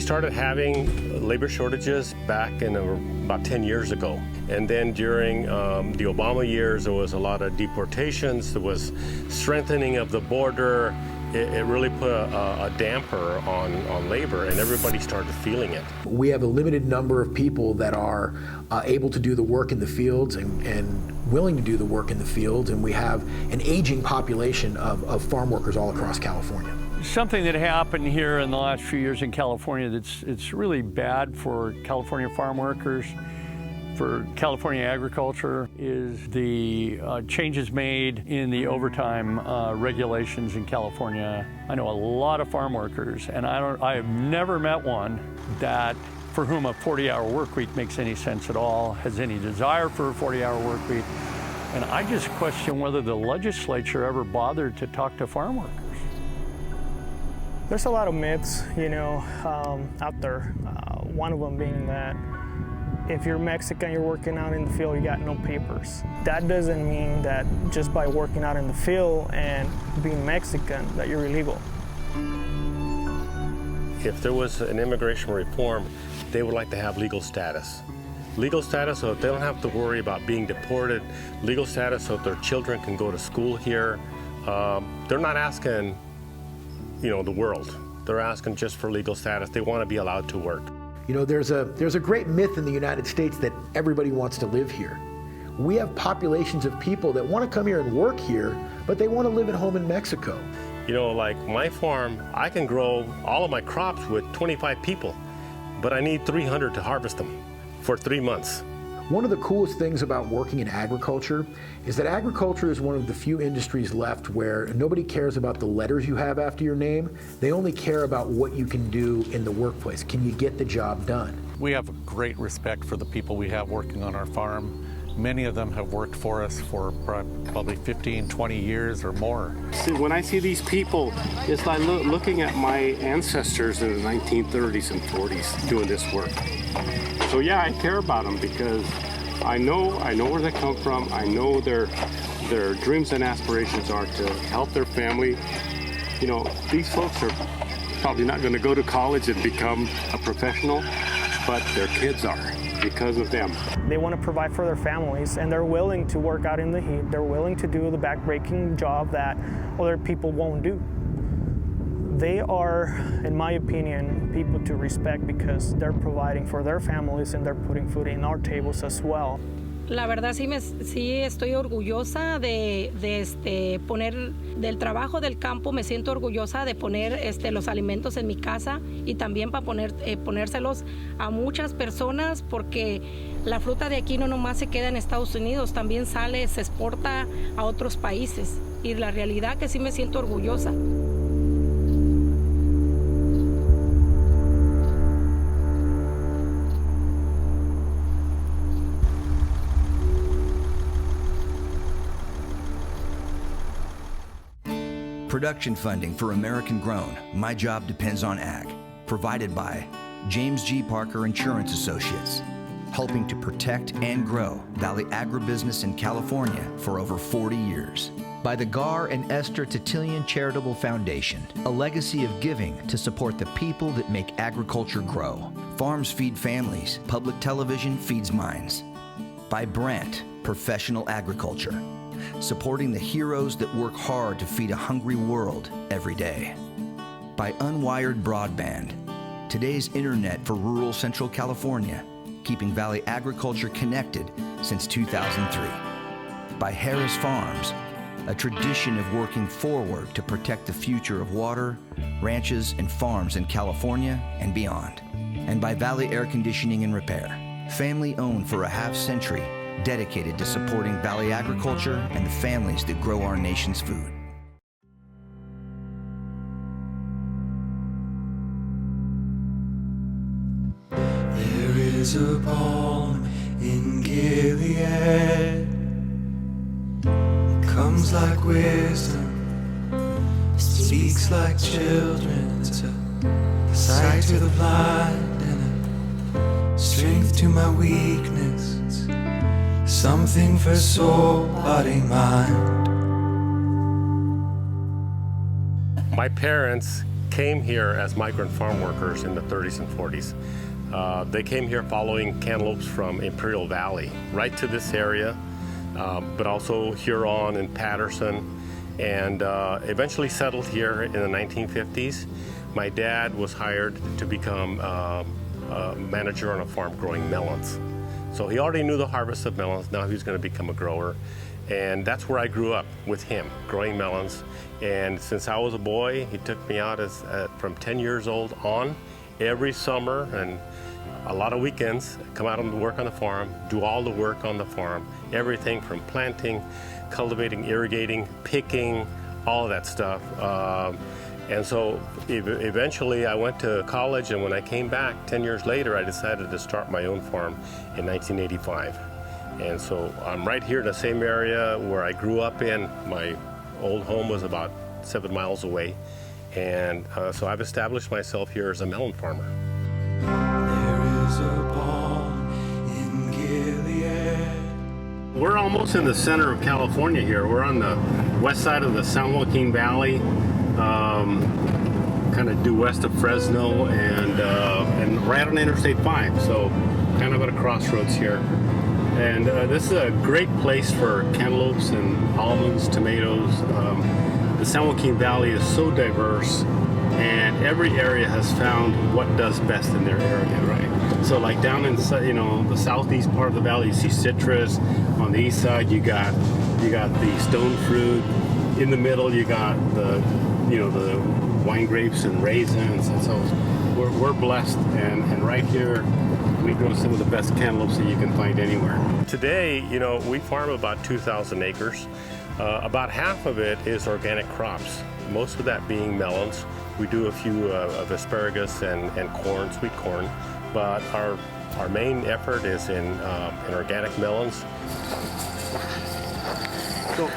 started having labor shortages back in about 10 years ago. And then during the Obama years, there was a lot of deportations, there was strengthening of the border. It really put a damper on labor, and everybody started feeling it. We have a limited number of people that are able to do the work in the fields and willing to do the work in the fields, and we have an aging population of farm workers all across California. Something that happened here in the last few years in California it's really bad for California farm workers, for California agriculture, is the changes made in the overtime regulations in California. I know a lot of farm workers, and I have never met one that for whom a 40-hour work week makes any sense at all, has any desire for a 40-hour work week. And I just question whether the legislature ever bothered to talk to farm workers. There's a lot of myths, out there. One of them being that if you're Mexican, you're working out in the field, you got no papers. That doesn't mean that just by working out in the field and being Mexican that you're illegal. If there was an immigration reform, they would like to have legal status. Legal status so that they don't have to worry about being deported. Legal status so that their children can go to school here. They're not asking, the world. They're asking just for legal status. They want to be allowed to work. There's a great myth in the United States that everybody wants to live here. We have populations of people that want to come here and work here, but they want to live at home in Mexico. Like my farm, I can grow all of my crops with 25 people, but I need 300 to harvest them for 3 months. One of the coolest things about working in agriculture is that agriculture is one of the few industries left where nobody cares about the letters you have after your name. They only care about what you can do in the workplace. Can you get the job done? We have great respect for the people we have working on our farm. Many of them have worked for us for probably 15, 20 years or more. See, when I see these people, it's like looking at my ancestors in the 1930s and 40s doing this work. So yeah, I care about them because I know where they come from. I know their dreams and aspirations are to help their family. These folks are probably not going to go to college and become a professional, but their kids are because of them. They want to provide for their families, and they're willing to work out in the heat. They're willing to do the backbreaking job that other people won't do. They are, in my opinion, people to respect because they're providing for their families and they're putting food in our tables as well. La verdad sí estoy orgullosa de poner del trabajo del campo. Me siento orgullosa de poner los alimentos en mi casa y también para ponérselos a muchas personas, porque la fruta de aquí no nomás se queda en Estados Unidos, también se exporta a otros países, y la realidad que sí me siento orgullosa. Production funding for American Grown, My Job Depends on Ag, provided by James G. Parker Insurance Associates, helping to protect and grow Valley agribusiness in California for over 40 years. By the Gar and Esther Titillion Charitable Foundation, a legacy of giving to support the people that make agriculture grow. Farms feed families, public television feeds minds. By Brent, Professional Agriculture, supporting the heroes that work hard to feed a hungry world every day. By Unwired Broadband, today's internet for rural Central California, keeping Valley agriculture connected since 2003. By Harris Farms, a tradition of working forward to protect the future of water, ranches, and farms in California and beyond. And by Valley Air Conditioning and Repair, family-owned for a half-century, dedicated to supporting Valley agriculture and the families that grow our nation's food. There is a balm in Gilead. It comes like wisdom, speaks like children. It's a sight to the blind and a strength to my weakness. Something for soul, body, mind. My parents came here as migrant farm workers in the 30s and 40s. They came here following cantaloupes from Imperial Valley, right to this area, but also Huron and Patterson, and eventually settled here in the 1950s. My dad was hired to become a manager on a farm growing melons. So he already knew the harvest of melons. Now he was going to become a grower. And that's where I grew up with him, growing melons. And since I was a boy, he took me out from 10 years old on every summer and a lot of weekends, come out and work on the farm, do all the work on the farm, everything from planting, cultivating, irrigating, picking, all of that stuff. And so eventually I went to college, and when I came back 10 years later, I decided to start my own farm in 1985. And so I'm right here in the same area where I grew up in. My old home was about 7 miles away. And so I've established myself here as a melon farmer. There is a balm in Gilead. We're almost in the center of California here. We're on the west side of the San Joaquin Valley, kind of due west of Fresno, and right on Interstate 5, so kind of at a crossroads here. And this is a great place for cantaloupes and almonds, tomatoes. The San Joaquin Valley is so diverse, and every area has found what does best in their area, right? So like down in the southeast part of the valley, you see citrus. On the east side, you got the stone fruit. In the middle, you got the wine grapes and raisins. And so we're blessed, and right here we grow some of the best cantaloupes that you can find anywhere. Today, we farm about 2,000 acres. About half of it is organic crops, most of that being melons. We do a few of asparagus and corn, sweet corn, but our main effort is in organic melons. So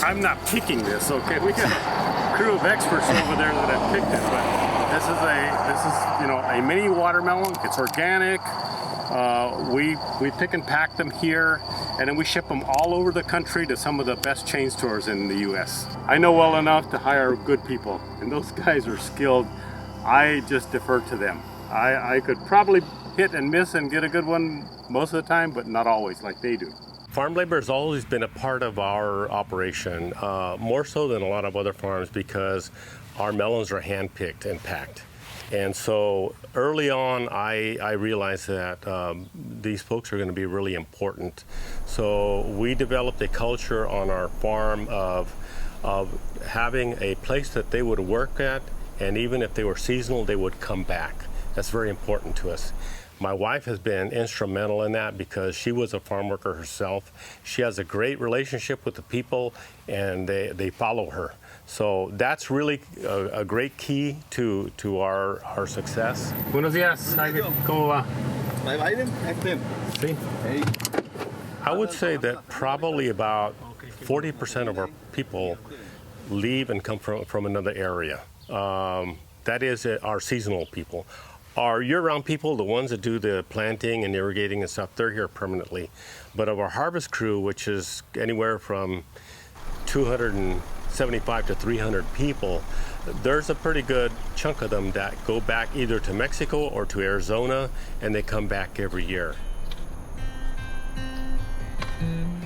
I'm not picking this, okay? We got a crew of experts over there that have picked it, but this is a mini watermelon. It's organic. We pick and pack them here, and then we ship them all over the country to some of the best chain stores in the U.S. I know well enough to hire good people, and those guys are skilled. I just defer to them. I could probably hit and miss and get a good one most of the time, but not always like they do. Farm labor has always been a part of our operation, more so than a lot of other farms, because our melons are hand-picked and packed. And so early on, I realized that these folks are going to be really important. So we developed a culture on our farm of having a place that they would work at, and even if they were seasonal, they would come back. That's very important to us. My wife has been instrumental in that because she was a farm worker herself. She has a great relationship with the people, and they follow her. So that's really a great key to our success. Buenos días. ¿Cómo va? Sí. I would say that probably about 40% of our people leave and come from another area. That is our seasonal people. Our year-round people, the ones that do the planting and irrigating and stuff, they're here permanently. But of our harvest crew, which is anywhere from 275 to 300 people, there's a pretty good chunk of them that go back either to Mexico or to Arizona, and they come back every year.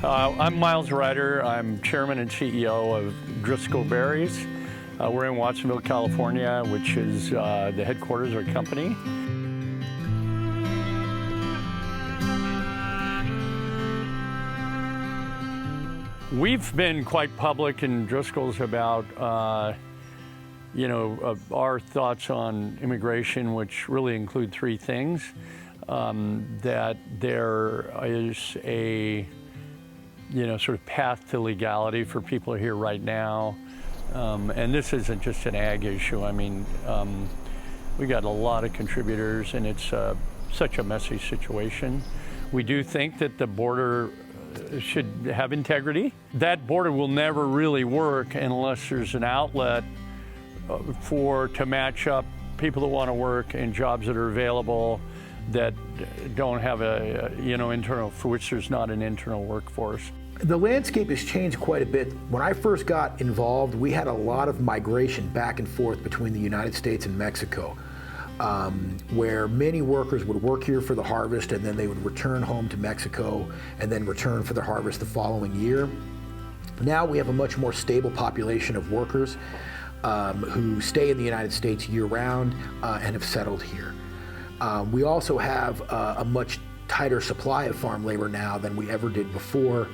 I'm Miles Ryder. I'm chairman and CEO of Driscoll Berries. We're in Watsonville, California, which is the headquarters of our company. We've been quite public in Driscoll's about, our thoughts on immigration, which really include three things. That there is a, sort of path to legality for people here right now. And this isn't just an ag issue. I mean, we got a lot of contributors, and it's such a messy situation. We do think that the border should have integrity. That border will never really work unless there's an outlet to match up people that want to work and jobs that are available that don't have a internal, for which there's not an internal workforce. The landscape has changed quite a bit. When I first got involved, we had a lot of migration back and forth between the United States and Mexico, where many workers would work here for the harvest and then they would return home to Mexico and then return for the harvest the following year. Now we have a much more stable population of workers who stay in the United States year-round and have settled here. We also have a much tighter supply of farm labor now than we ever did before.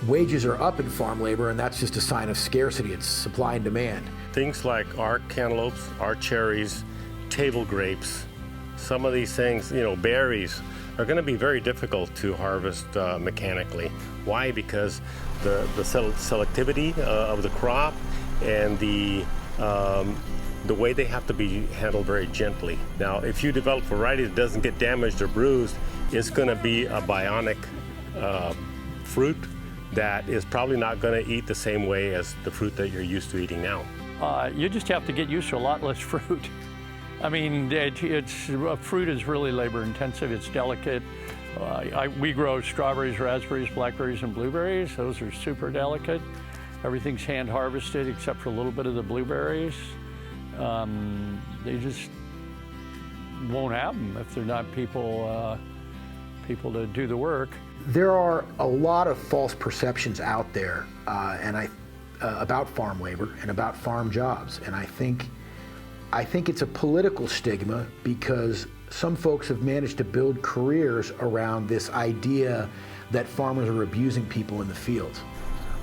Wages are up in farm labor, and that's just a sign of scarcity. It's supply and demand. Things like our cantaloupes, our cherries, table grapes, some of these things, berries, are going to be very difficult to harvest mechanically. Why? Because the selectivity of the crop and the way they have to be handled very gently. Now, if you develop a variety that doesn't get damaged or bruised, it's going to be a bionic fruit that is probably not going to eat the same way as the fruit that you're used to eating now. You just have to get used to a lot less fruit. I mean, fruit is really labor intensive, it's delicate. We grow strawberries, raspberries, blackberries, and blueberries. Those are super delicate. Everything's hand harvested except for a little bit of the blueberries. They just won't have them if they're not people to do the work. There are a lot of false perceptions out there about farm labor and about farm jobs, and I think it's a political stigma because some folks have managed to build careers around this idea that farmers are abusing people in the fields.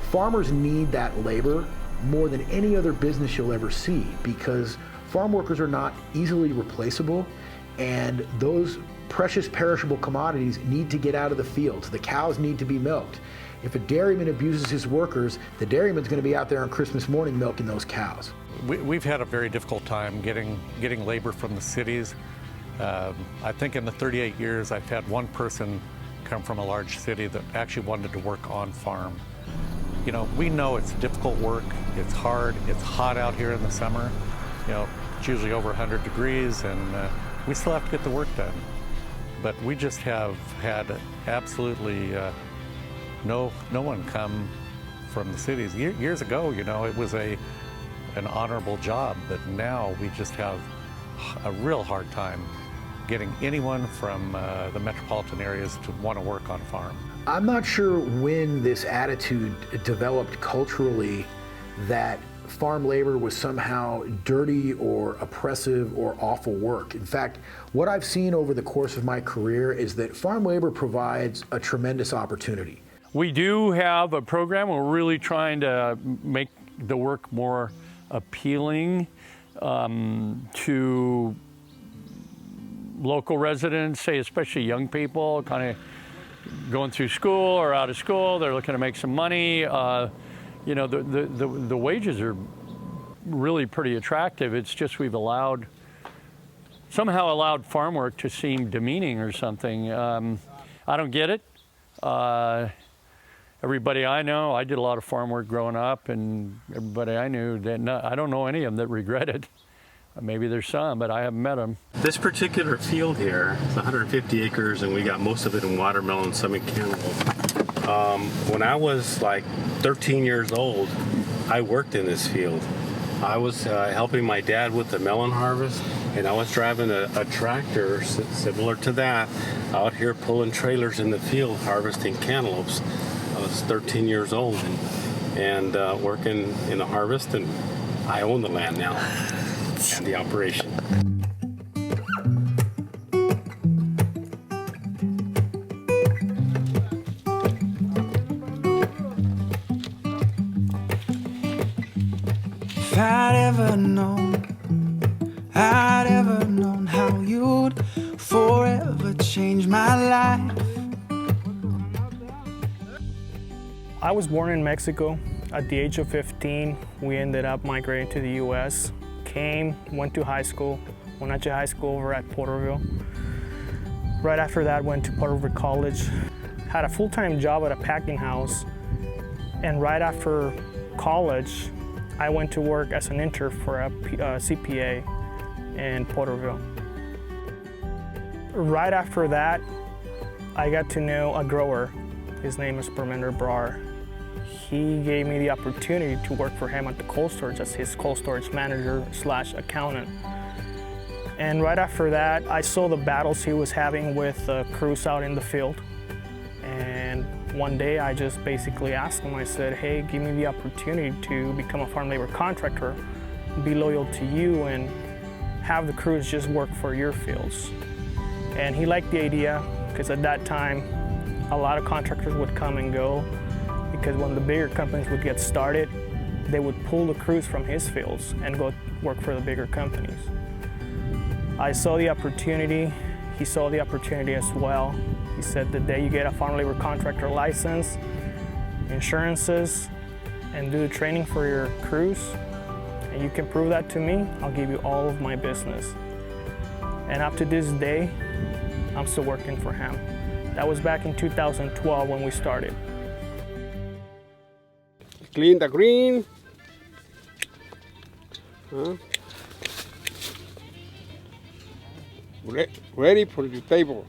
Farmers need that labor more than any other business you'll ever see because farm workers are not easily replaceable, and those precious perishable commodities need to get out of the fields. The cows need to be milked. If a dairyman abuses his workers, the dairyman's going to be out there on Christmas morning milking those cows. We've had a very difficult time getting labor from the cities. I think in the 38 years I've had one person come from a large city that actually wanted to work on farm. We know it's difficult work, it's hard, it's hot out here in the summer. It's usually over 100 degrees and we still have to get the work done. But we just have had absolutely no one come from the cities. Years ago, it was an honorable job, but now we just have a real hard time getting anyone from the metropolitan areas to want to work on farm. I'm not sure when this attitude developed culturally that farm labor was somehow dirty or oppressive or awful work. In fact, what I've seen over the course of my career is that farm labor provides a tremendous opportunity. We do have a program. We're really trying to make the work more appealing to local residents, say especially young people, kind of going through school or out of school. They're looking to make some money. The wages are really pretty attractive. It's just we've somehow allowed farm work to seem demeaning or something. I don't get it. Everybody I know, I did a lot of farm work growing up, and everybody I knew, I don't know any of them that regret it. Maybe there's some, but I haven't met them. This particular field here is 150 acres, and we got most of it in watermelon, some in cantaloupe. When I was like 13 years old, I worked in this field. I was helping my dad with the melon harvest, and I was driving a tractor similar to that out here pulling trailers in the field harvesting cantaloupes. I was 13 years old and working in the harvest, and I own the land now and the operation. If I'd ever known how you'd forever change my life. I was born in Mexico. At the age of 15, we ended up migrating to the U.S. Went to high school, Wenatchee High School over at Porterville. Right after that, went to Porterville College. Had a full-time job at a packing house. And right after college, I went to work as an intern for a CPA in Porterville. Right after that, I got to know a grower. His name is Governmental. He gave me the opportunity to work for him at the cold storage as his cold storage manager / accountant. And right after that, I saw the battles he was having with crews out in the field. And one day I just basically asked him, I said, hey, give me the opportunity to become a farm labor contractor, be loyal to you, and have the crews just work for your fields. And he liked the idea, because at that time, a lot of contractors would come and go, because when the bigger companies would get started, they would pull the crews from his fields and go work for the bigger companies. I saw the opportunity, he saw the opportunity as well. He said the day you get a farm labor contractor license, insurances, and do the training for your crews, and you can prove that to me, I'll give you all of my business. And up to this day, I'm still working for him. That was back in 2012 when we started. Clean the green. Ready for the table.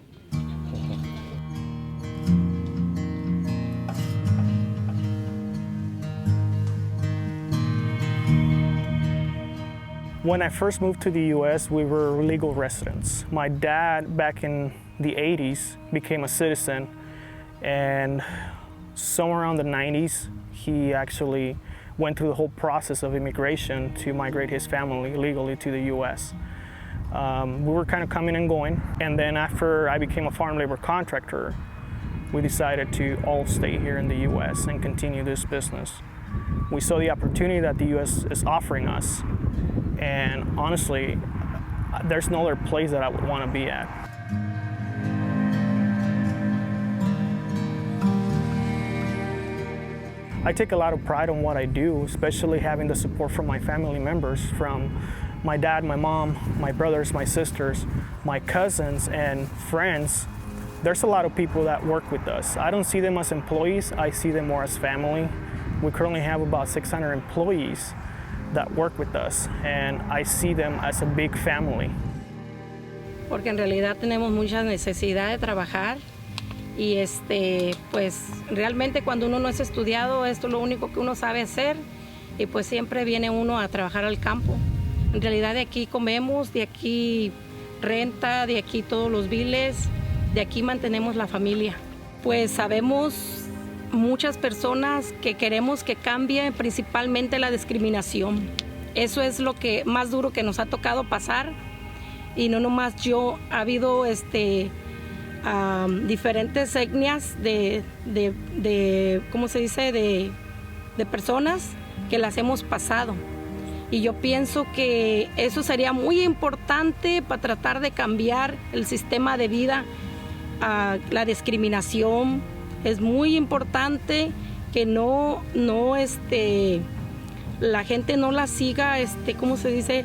When I first moved to the US, we were legal residents. My dad, back in the 80s, became a citizen, and somewhere around the 90s, he actually went through the whole process of immigration to migrate his family legally to the US. We were kind of coming and going, and then after I became a farm labor contractor, we decided to all stay here in the US and continue this business. We saw the opportunity that the US is offering us, and honestly, there's no other place that I would want to be at. I take a lot of pride in what I do, especially having the support from my family members, from my dad, my mom, my brothers, my sisters, my cousins, and friends. There's a lot of people that work with us. I don't see them as employees, I see them more as family. We currently have about 600 employees that work with us, and I see them as a big family. Porque en realidad tenemos mucha necesidad de trabajar y pues realmente cuando uno no es estudiado, esto es lo único que uno sabe hacer y pues siempre viene uno a trabajar al campo. En realidad de aquí comemos, de aquí renta, de aquí todos los biles, de aquí mantenemos la familia. Pues sabemos muchas personas que queremos que cambie principalmente la discriminación. Eso es lo que más duro que nos ha tocado pasar, y no nomás yo, ha habido diferentes etnias ¿cómo se dice? De personas que las hemos pasado. Y yo pienso que eso sería muy importante para tratar de cambiar el sistema de vida, la discriminación. Es muy importante que la gente no la siga, ¿cómo se dice?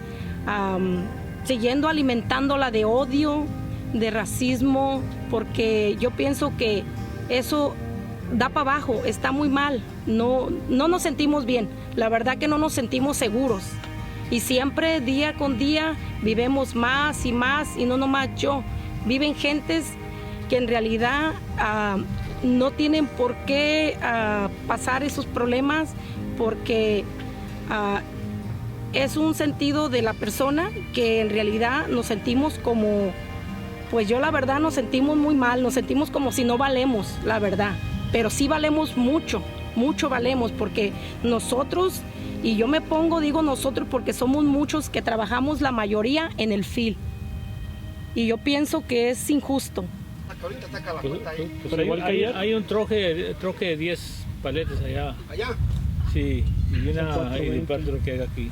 Siguiendo alimentándola de odio, de racismo, porque yo pienso que eso da para abajo, está muy mal. No nos sentimos bien, la verdad que no nos sentimos seguros. Y siempre, día con día, vivimos más y más, y no nomás yo. Viven gentes que en realidad no tienen por qué pasar esos problemas, porque es un sentido de la persona que en realidad nos sentimos como, pues yo la verdad nos sentimos muy mal, nos sentimos como si no valemos, la verdad, pero sí valemos mucho, mucho valemos, porque nosotros, y yo digo nosotros porque somos muchos que trabajamos la mayoría en el field, y yo pienso que es injusto. Pero igual que hay un troque de 10 paletas allá. ¿Allá? Sí, y una parte que hay aquí.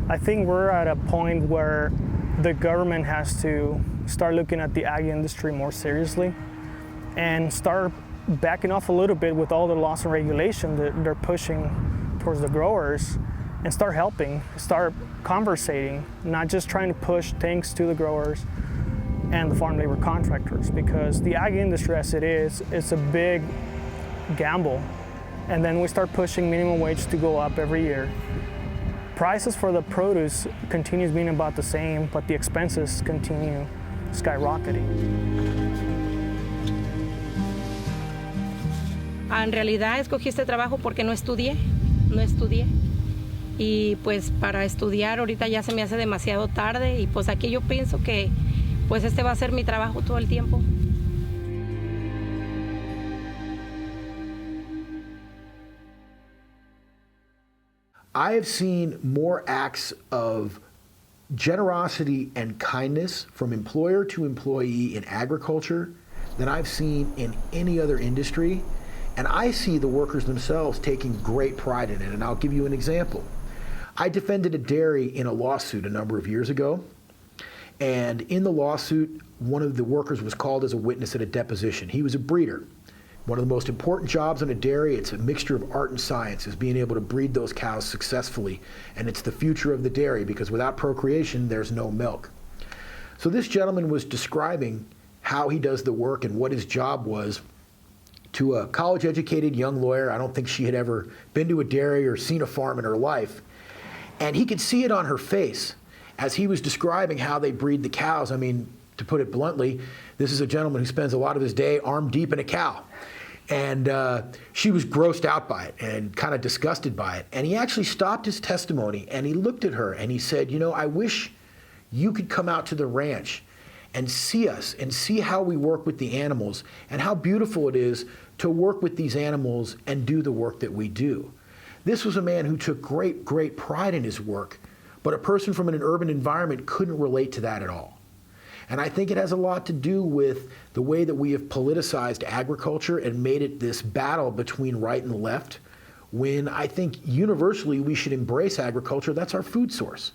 I think we're at a point where the government has to start looking at the ag industry more seriously and start backing off a little bit with all the laws and regulations that they're pushing towards the growers, and start helping, start conversating, not just trying to push things to the growers and the farm labor contractors, because the ag industry as it is, it's a big gamble. And then we start pushing minimum wage to go up every year. Prices for the produce continues being about the same, but the expenses continue skyrocketing. En realidad escogí este trabajo porque no estudié. Y pues para estudiar ahorita ya se me hace demasiado tarde y pues aquí yo pienso que pues este va a ser mi trabajo todo el tiempo. I have seen more acts of generosity and kindness from employer to employee in agriculture than I've seen in any other industry. And I see the workers themselves taking great pride in it. And I'll give you an example. I defended a dairy in a lawsuit a number of years ago. And in the lawsuit, one of the workers was called as a witness at a deposition. He was a breeder. One of the most important jobs in a dairy, it's a mixture of art and science, is being able to breed those cows successfully. And it's the future of the dairy because without procreation, there's no milk. So this gentleman was describing how he does the work and what his job was to a college-educated young lawyer. I don't think she had ever been to a dairy or seen a farm in her life. And he could see it on her face as he was describing how they breed the cows. I mean, to put it bluntly, this is a gentleman who spends a lot of his day arm deep in a cow. And she was grossed out by it and kind of disgusted by it. And he actually stopped his testimony and he looked at her and he said, you know, I wish you could come out to the ranch and see us and see how we work with the animals and how beautiful it is to work with these animals and do the work that we do. This was a man who took great, great pride in his work, but a person from an urban environment couldn't relate to that at all. And I think it has a lot to do with the way that we have politicized agriculture and made it this battle between right and left, when I think universally we should embrace agriculture. That's our food source.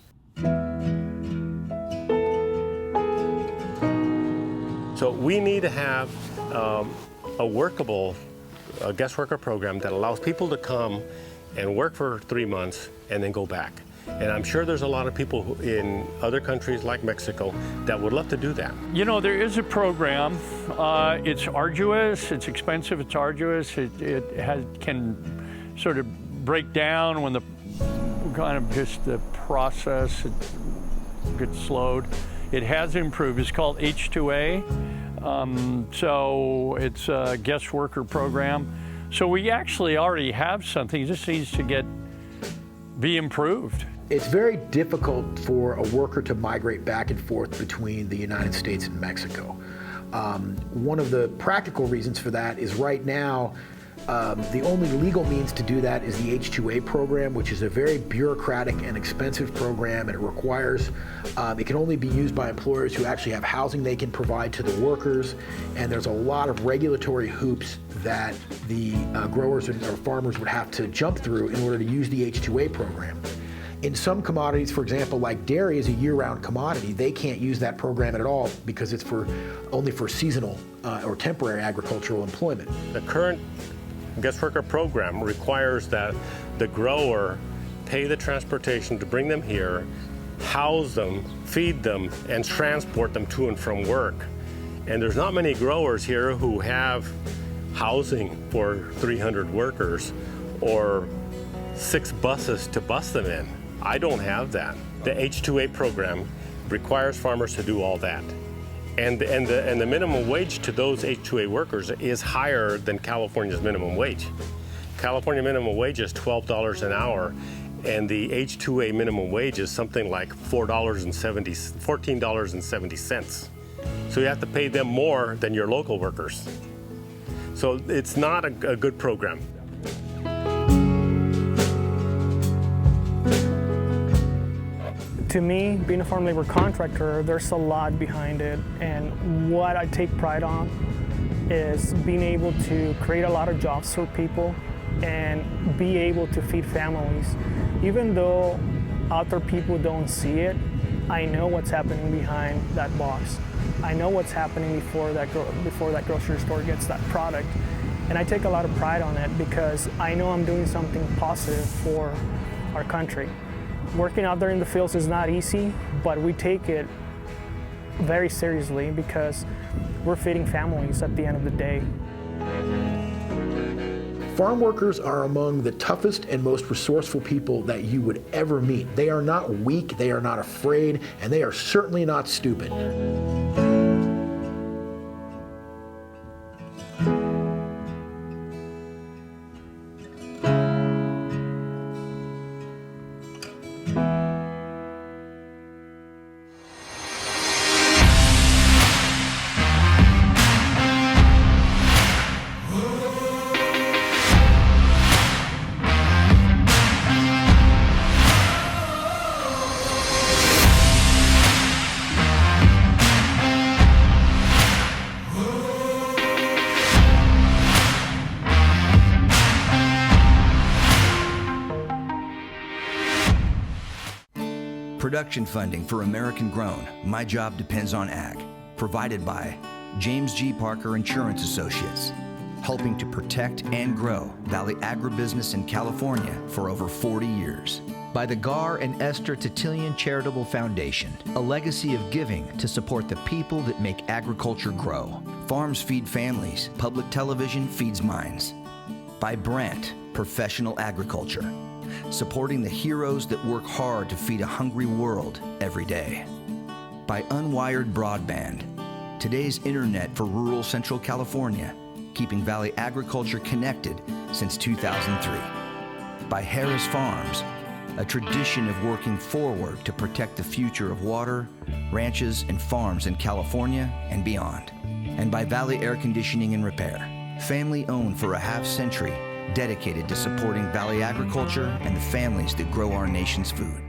So we need to have a workable guest worker program that allows people to come and work for 3 months and then go back. And I'm sure there's a lot of people in other countries like Mexico that would love to do that. You know, there is a program. It's arduous, it's expensive, it's arduous. It can sort of break down when the kind of just the process gets slowed. It has improved. It's called H2A. So it's a guest worker program. So we actually already have something. It just needs to be improved. It's very difficult for a worker to migrate back and forth between the United States and Mexico. One of the practical reasons for that is right now, the only legal means to do that is the H2A program, which is a very bureaucratic and expensive program, and it requires, it can only be used by employers who actually have housing they can provide to the workers, and there's a lot of regulatory hoops that the growers or farmers would have to jump through in order to use the H2A program. In some commodities, for example, like dairy is a year-round commodity, they can't use that program at all because it's only for seasonal or temporary agricultural employment. The current guest worker program requires that the grower pay the transportation to bring them here, house them, feed them, and transport them to and from work. And there's not many growers here who have housing for 300 workers or 6 buses to bus them in. I don't have that. The H2A program requires farmers to do all that. And the minimum wage to those H2A workers is higher than California's minimum wage. California minimum wage is $12 an hour, and the H2A minimum wage is something like $14.70. So you have to pay them more than your local workers. So it's not a good program. To me, being a farm labor contractor, there's a lot behind it, and what I take pride on is being able to create a lot of jobs for people and be able to feed families. Even though other people don't see it, I know what's happening behind that box. I know what's happening before that grocery store gets that product, and I take a lot of pride on it because I know I'm doing something positive for our country. Working out there in the fields is not easy, but we take it very seriously because we're feeding families at the end of the day. Farm workers are among the toughest and most resourceful people that you would ever meet. They are not weak, they are not afraid, and they are certainly not stupid. Production funding for American Grown, My Job Depends on Ag. Provided by James G. Parker Insurance Associates. Helping to protect and grow Valley agribusiness in California for over 40 years. By the Gar and Esther Titillion Charitable Foundation, a legacy of giving to support the people that make agriculture grow. Farms feed families, public television feeds minds. By Brant, Professional Agriculture, supporting the heroes that work hard to feed a hungry world every day. By Unwired Broadband, today's internet for rural Central California, keeping Valley agriculture connected since 2003. By Harris Farms, a tradition of working forward to protect the future of water, ranches, and farms in California and beyond. And by Valley Air Conditioning and Repair, family-owned for a half-century, dedicated to supporting Valley agriculture and the families that grow our nation's food.